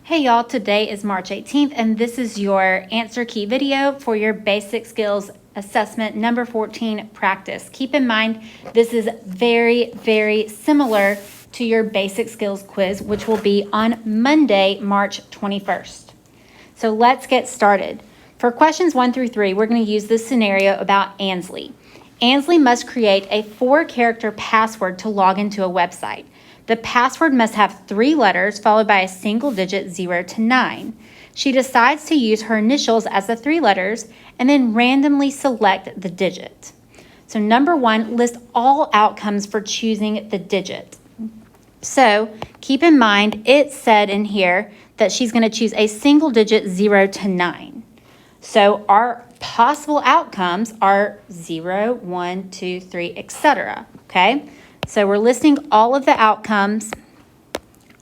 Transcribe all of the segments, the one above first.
Hey y'all, today is March 18th and this is your answer key video for your basic skills assessment number 14 practice. Keep in mind, this is very similar to your basic skills quiz, which will be on Monday, March 21st. So let's get started. For questions 1 through 3, we're going to use this scenario about Ansley. Ansley must create a 4-character password to log into a website. The password must have 3 letters followed by a single digit 0 to 9. She decides to use her initials as the 3 letters and then randomly select the digit. So number 1, list all outcomes for choosing the digit. So keep in mind, it said in here that she's going to choose a single digit 0 to 9. So our possible outcomes are 0, 1, 2, 3, etc. Okay? So we're listing all of the outcomes.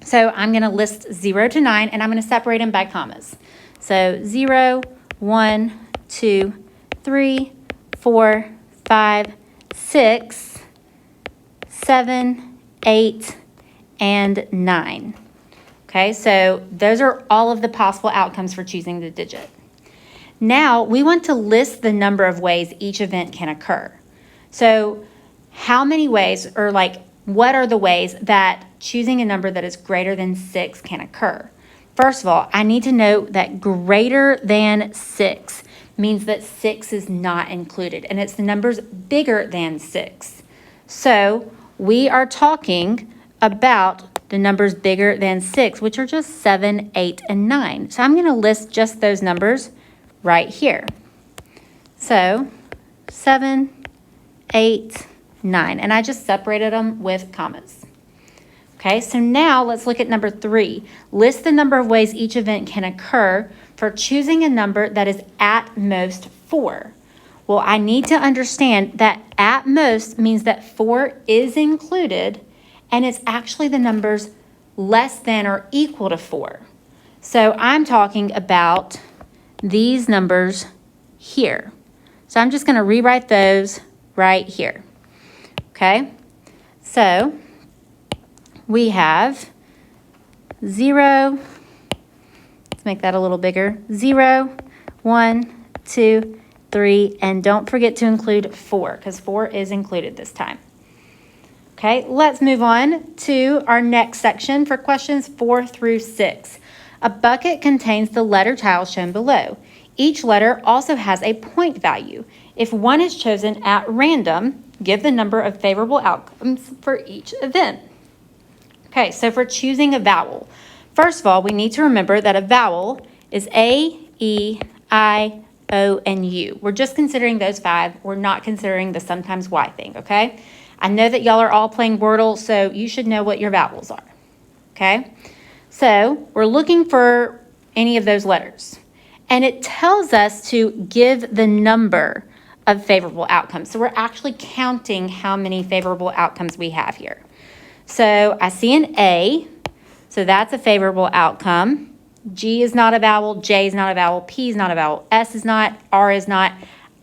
So I'm going to list 0 to 9, and I'm going to separate them by commas. So 0, 1, 2, 3, 4, 5, 6, 7, 8, and 9. Okay, so those are all of the possible outcomes for choosing the digit. Now we want to list the number of ways each event can occur. So how many ways, or what are the ways that choosing a number that is greater than 6 can occur? First of all, I need to know that greater than 6 means that 6 is not included, and it's the numbers bigger than 6. So we are talking about the numbers bigger than 6, which are just 7, 8, and 9. So I'm going to list just those numbers right here. So 7, 8, 9, and I just separated them with commas. Okay, so now let's look at number 3. List the number of ways each event can occur for choosing a number that is at most 4. Well, I need to understand that at most means that 4 is included, and it's actually the numbers less than or equal to 4. So I'm talking about these numbers here. So I'm just going to rewrite those right here. Okay, so we have 0, let's make that a little bigger, 0, 1, 2, 3, and don't forget to include 4, because 4 is included this time. Okay, let's move on to our next section for questions 4 through 6. A bucket contains the letter tiles shown below. Each letter also has a point value. If one is chosen at random, give the number of favorable outcomes for each event. Okay, so for choosing a vowel, first of all, we need to remember that a vowel is A, E, I, O, and U. We're just considering those 5. We're not considering the sometimes Y thing, okay? I know that y'all are all playing Wordle, so you should know what your vowels are, okay? So we're looking for any of those letters. And it tells us to give the number of favorable outcomes. So we're actually counting how many favorable outcomes we have here. So I see an A, so that's a favorable outcome. G is not a vowel, J is not a vowel, P is not a vowel, S is not, R is not,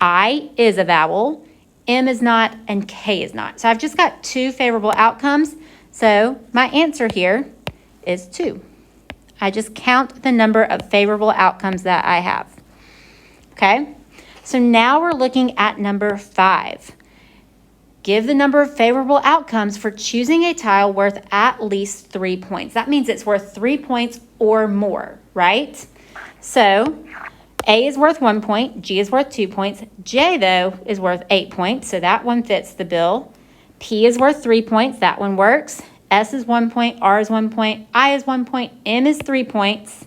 I is a vowel, M is not, and K is not. So I've just got 2 favorable outcomes. So my answer here is 2. I just count the number of favorable outcomes that I have. Okay? So now we're looking at number 5. Give the number of favorable outcomes for choosing a tile worth at least 3 points. That means it's worth 3 points or more, right? So A is worth 1 point, G is worth 2 points. J, though, is worth 8 points, so that one fits the bill. P is worth 3 points, that one works. S is 1 point, R is 1 point, I is 1 point, M is 3 points,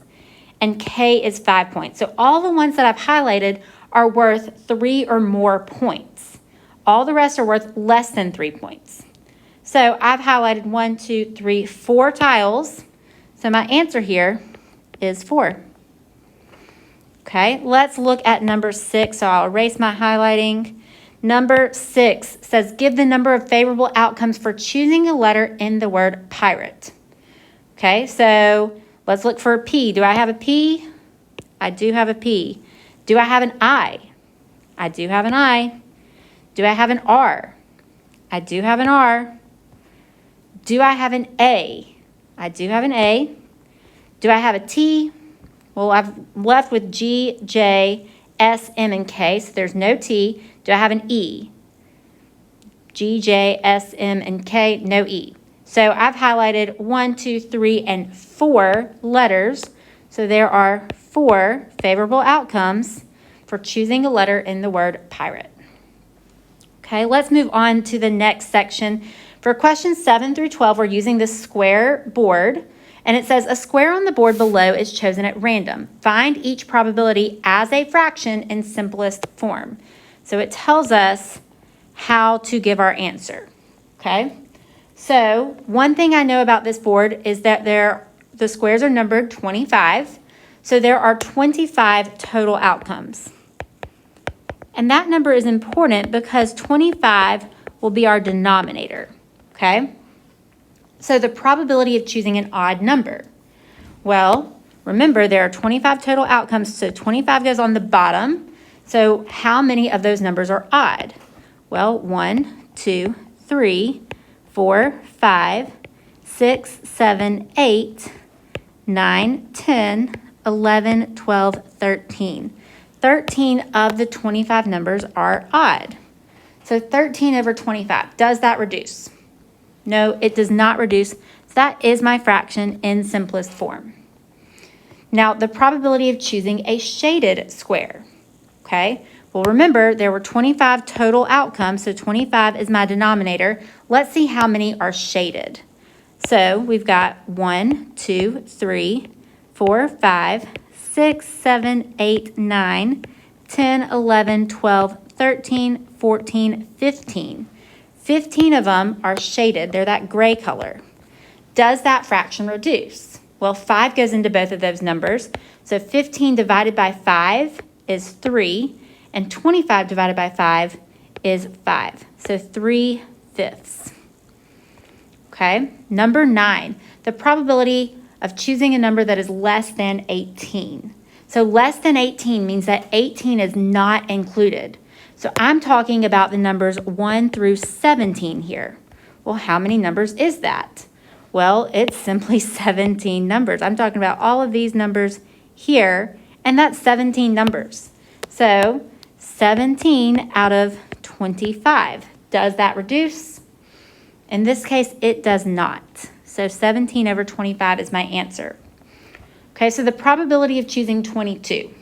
and K is 5 points. So all the ones that I've highlighted are worth 3 or more points. All the rest are worth less than 3 points. So I've highlighted 1, 2, 3, 4 tiles. So my answer here is 4. Okay, let's look at number 6. So I'll erase my highlighting. Number 6 says, give the number of favorable outcomes for choosing a letter in the word pirate. Okay, so let's look for a P. Do I have a P? I do have a P. Do I have an I? I do have an I. Do I have an R? I do have an R. Do I have an A? I do have an A. Do I have a T? Well, I've left with G, J, S, M, and K, so there's no T. Do I have an E? G, J, S, M, and K, no E. So I've highlighted 1, 2, 3, and 4 letters. So there are 4 favorable outcomes for choosing a letter in the word pirate. Okay, let's move on to the next section. For questions 7 through 12, we're using the square board. And it says a square on the board below is chosen at random. Find each probability as a fraction in simplest form. So it tells us how to give our answer. Okay? So one thing I know about this board is that the squares are numbered 25. So there are 25 total outcomes. And that number is important because 25 will be our denominator. Okay? So the probability of choosing an odd number. Well, remember there are 25 total outcomes, so 25 goes on the bottom. So how many of those numbers are odd? Well, 1, 2, 3, 4, 5, 6, 7, 8, 9, 10, 11, 12, 13. 13 of the 25 numbers are odd. So 13 over 25, does that reduce? No, it does not reduce. So that is my fraction in simplest form. Now, the probability of choosing a shaded square. Okay, well, remember, there were 25 total outcomes, so 25 is my denominator. Let's see how many are shaded. So we've got 1, 2, 3, 4, 5, 6, 7, 8, 9, 10, 11, 12, 13, 14, 15. 15 of them are shaded. They're that gray color. Does that fraction reduce? Well, 5 goes into both of those numbers. So 15 divided by 5 is 3, and 25 divided by 5 is 5. So 3/5. Okay, number 9, the probability of choosing a number that is less than 18. So less than 18 means that 18 is not included. So I'm talking about the numbers 1 through 17 here. Well, how many numbers is that? Well, it's simply 17 numbers. I'm talking about all of these numbers here, and that's 17 numbers. So 17 out of 25. Does that reduce? In this case, it does not. So 17 over 25 is my answer. Okay, so the probability of choosing 22.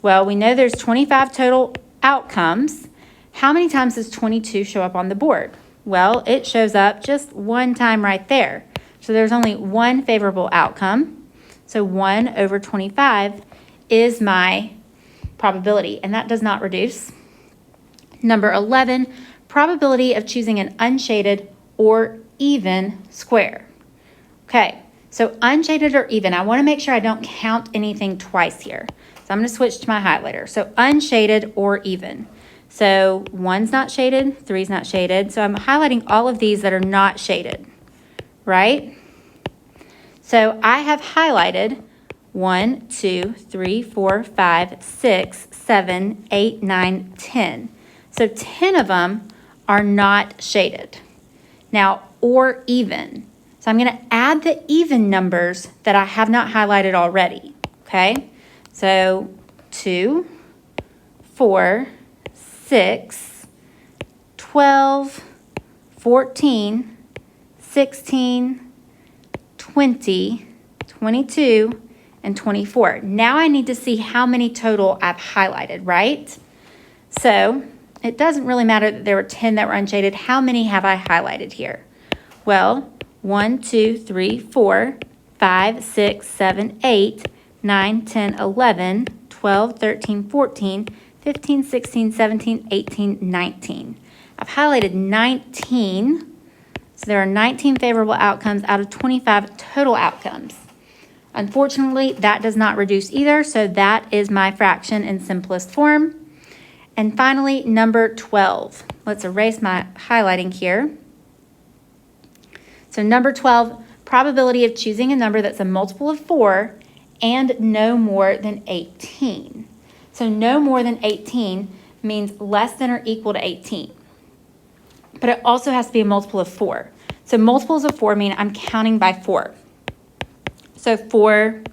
Well, we know there's 25 total outcomes. How many times does 22 show up on the board? Well, it shows up just one time right there. So there's only one favorable outcome. So 1 over 25 is my probability, and that does not reduce. Number 11, probability of choosing an unshaded or even square. Okay, so unshaded or even, I want to make sure I don't count anything twice here. So I'm going to switch to my highlighter. So unshaded or even. So 1's not shaded, 3's not shaded. So I'm highlighting all of these that are not shaded, right? So I have highlighted 1, 2, 3, 4, 5, 6, 7, 8, 9, 10. So 10 of them are not shaded. Now, or even. So I'm going to add the even numbers that I have not highlighted already, okay? So 2, 4, 6, 12, 14, 16, 20, 22, and 24. Now I need to see how many total I've highlighted, right? So it doesn't really matter that there were 10 that were unshaded. How many have I highlighted here? Well, 1, 2, 3, 4, 5, 6, 7, 8, 9, 10, 11, 12, 13, 14, 15, 16, 17, 18, 19. I've highlighted 19. So there are 19 favorable outcomes out of 25 total outcomes. Unfortunately, that does not reduce either, so that is my fraction in simplest form. And finally, number 12. Let's erase my highlighting here. So number 12, probability of choosing a number that's a multiple of 4 and no more than 18. So no more than 18 means less than or equal to 18. But it also has to be a multiple of 4. So multiples of 4 mean I'm counting by 4. So 4,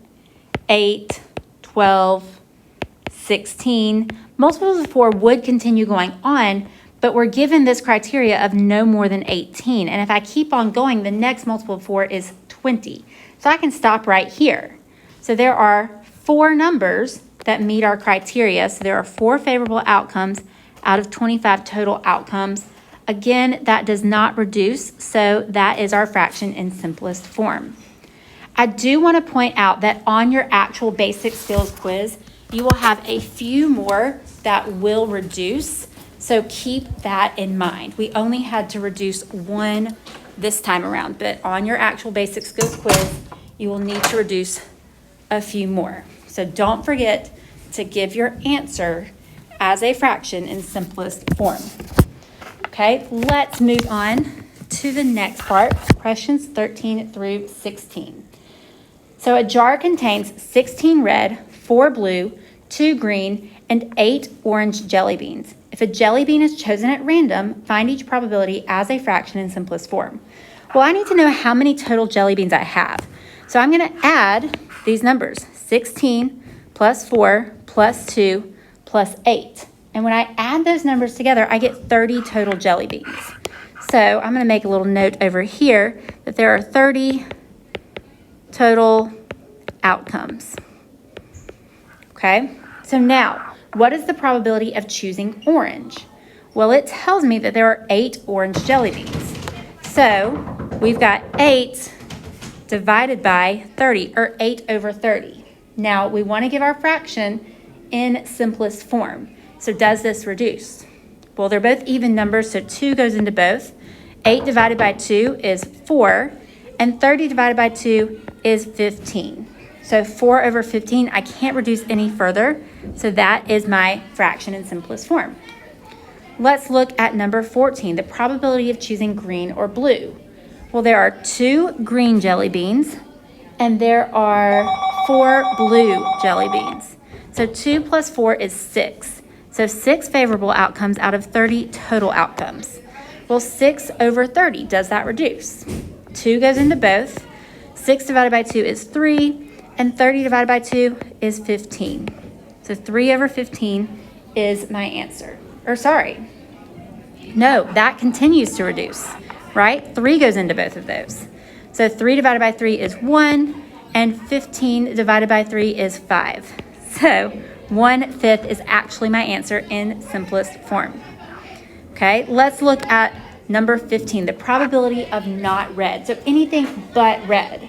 8, 12, 16. Multiples of 4 would continue going on, but we're given this criteria of no more than 18. And if I keep on going, the next multiple of 4 is 20. So I can stop right here. So there are 4 numbers that meet our criteria. So there are 4 favorable outcomes out of 25 total outcomes. Again, that does not reduce, so that is our fraction in simplest form. I do want to point out that on your actual basic skills quiz, you will have a few more that will reduce, so keep that in mind. We only had to reduce 1 this time around, but on your actual basic skills quiz, you will need to reduce a few more. So don't forget to give your answer as a fraction in simplest form. Okay, let's move on to the next part, questions 13 through 16. So a jar contains 16 red, 4 blue, 2 green, and 8 orange jelly beans. If a jelly bean is chosen at random, find each probability as a fraction in simplest form. Well, I need to know how many total jelly beans I have. So I'm going to add these numbers, 16 plus 4 plus 2 plus 8. And when I add those numbers together, I get 30 total jelly beans. So I'm going to make a little note over here that there are 30 total outcomes. Okay, so now, what is the probability of choosing orange? Well, it tells me that there are 8 orange jelly beans. So we've got 8 divided by 30, or 8 over 30. Now, we want to give our fraction in simplest form. So does this reduce? Well, they're both even numbers, so 2 goes into both. 8 divided by 2 is 4, and 30 divided by 2 is 15. So 4 over 15, I can't reduce any further, so that is my fraction in simplest form. Let's look at number 14, the probability of choosing green or blue. Well, there are 2 green jelly beans, and there are 4 blue jelly beans. So 2 plus 4 is 6. So 6 favorable outcomes out of 30 total outcomes. Well, 6 over 30, does that reduce? 2 goes into both. 6 divided by 2 is 3, and 30 divided by 2 is 15. So 3 over 15 is my answer. Or sorry, no, that continues to reduce, right? 3 goes into both of those. So 3 divided by 3 is 1, and 15 divided by 3 is 5. So 1/5 is actually my answer in simplest form. Okay, let's look at number 15, the probability of not red. So anything but red.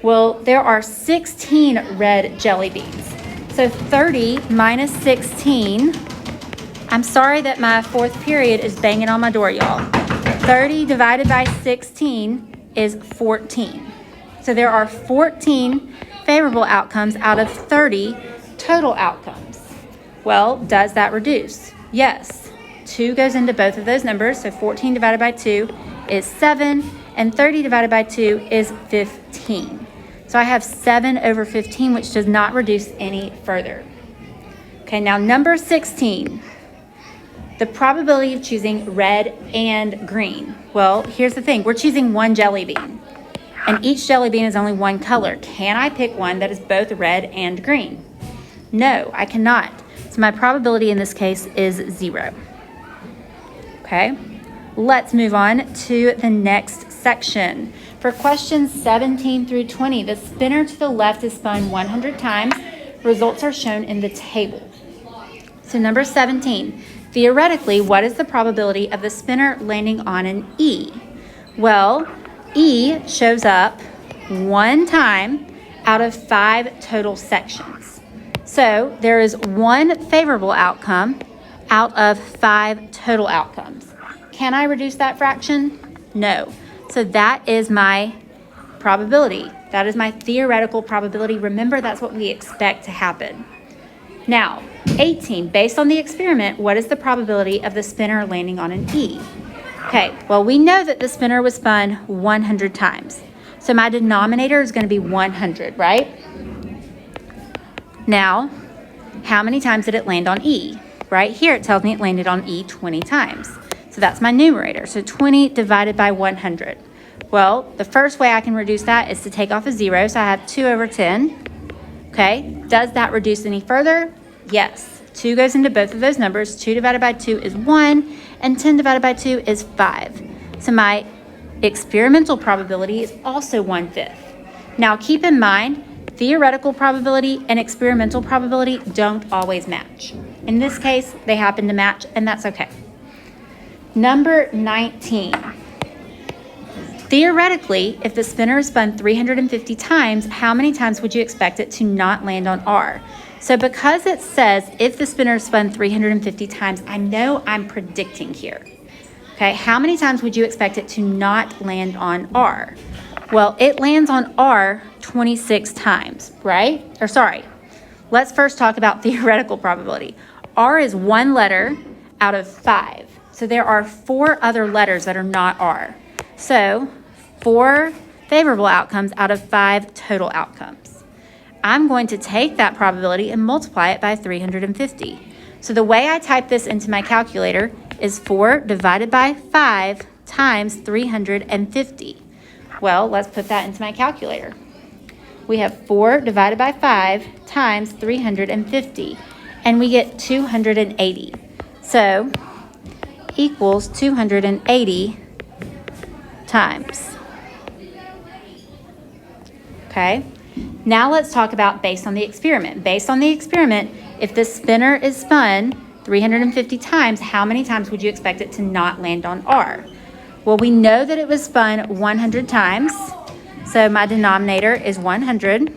Well, there are 16 red jelly beans. So 30 minus 16, I'm sorry that my 4th period is banging on my door, y'all. 30 divided by 16 is 14. So there are 14 favorable outcomes out of 30 total outcomes. Well, does that reduce? Yes. 2 goes into both of those numbers, so 14 divided by 2 is 7, and 30 divided by 2 is 15. So I have 7 over 15, which does not reduce any further. Okay, now number 16, the probability of choosing red and green. Well, here's the thing. We're choosing 1 jelly bean, and each jelly bean is only 1 color. Can I pick one that is both red and green? No, I cannot. So my probability in this case is 0. Okay, let's move on to the next section. For questions 17 through 20, the spinner to the left is spun 100 times. Results are shown in the table. So number 17, theoretically, what is the probability of the spinner landing on an E? Well, E shows up 1 time out of 5 total sections. So there is 1 favorable outcome out of 5 total outcomes. Can I reduce that fraction? No. So that is my probability. That is my theoretical probability. Remember, that's what we expect to happen. Now, 18, based on the experiment, what is the probability of the spinner landing on an E? Okay, well, we know that the spinner was spun 100 times. So my denominator is going to be 100, right? Now, how many times did it land on E? Right here, it tells me it landed on E 20 times. So that's my numerator. So 20 divided by 100. Well, the first way I can reduce that is to take off a 0, so I have 2 over 10. Okay, does that reduce any further? Yes. 2 goes into both of those numbers. 2 divided by 2 is 1, and 10 divided by 2 is 5. So my experimental probability is also 1/5. Now keep in mind, theoretical probability and experimental probability don't always match. In this case, they happen to match, and that's okay. Number 19. Theoretically, if the spinner is spun 350 times, how many times would you expect it to not land on R? So because it says if the spinner is spun 350 times, I know I'm predicting here. Okay, how many times would you expect it to not land on R? Well, it lands on R 26 times, right? Or sorry, let's first talk about theoretical probability. R is 1 letter out of 5. So there are 4 other letters that are not R. So 4 favorable outcomes out of 5 total outcomes. I'm going to take that probability and multiply it by 350. So the way I type this into my calculator is 4 divided by 5 times 350. Well, let's put that into my calculator. We have 4 divided by 5 times 350, and we get 280. So equals 280 times. Okay, now let's talk about based on the experiment. Based on the experiment, if the spinner is spun 350 times, how many times would you expect it to not land on R? Well, we know that it was spun 100 times, so my denominator is 100,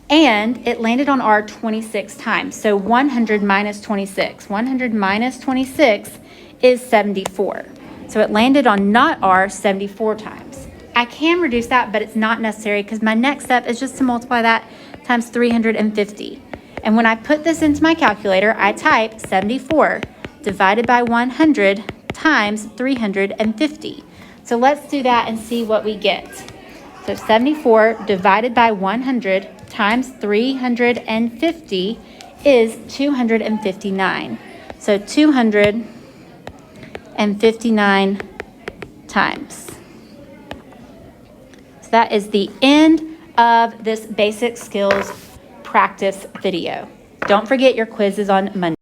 and it landed on R 26 times, so 100 minus 26. 100 minus 26 is 74. So it landed on not R 74 times. I can reduce that, but it's not necessary because my next step is just to multiply that times 350. And when I put this into my calculator, I type 74 divided by 100 times 350. So let's do that and see what we get. So 74 divided by 100 times 350 is 259. So 259 times. So that is the end of this basic skills practice video. Don't forget your quiz is on Monday.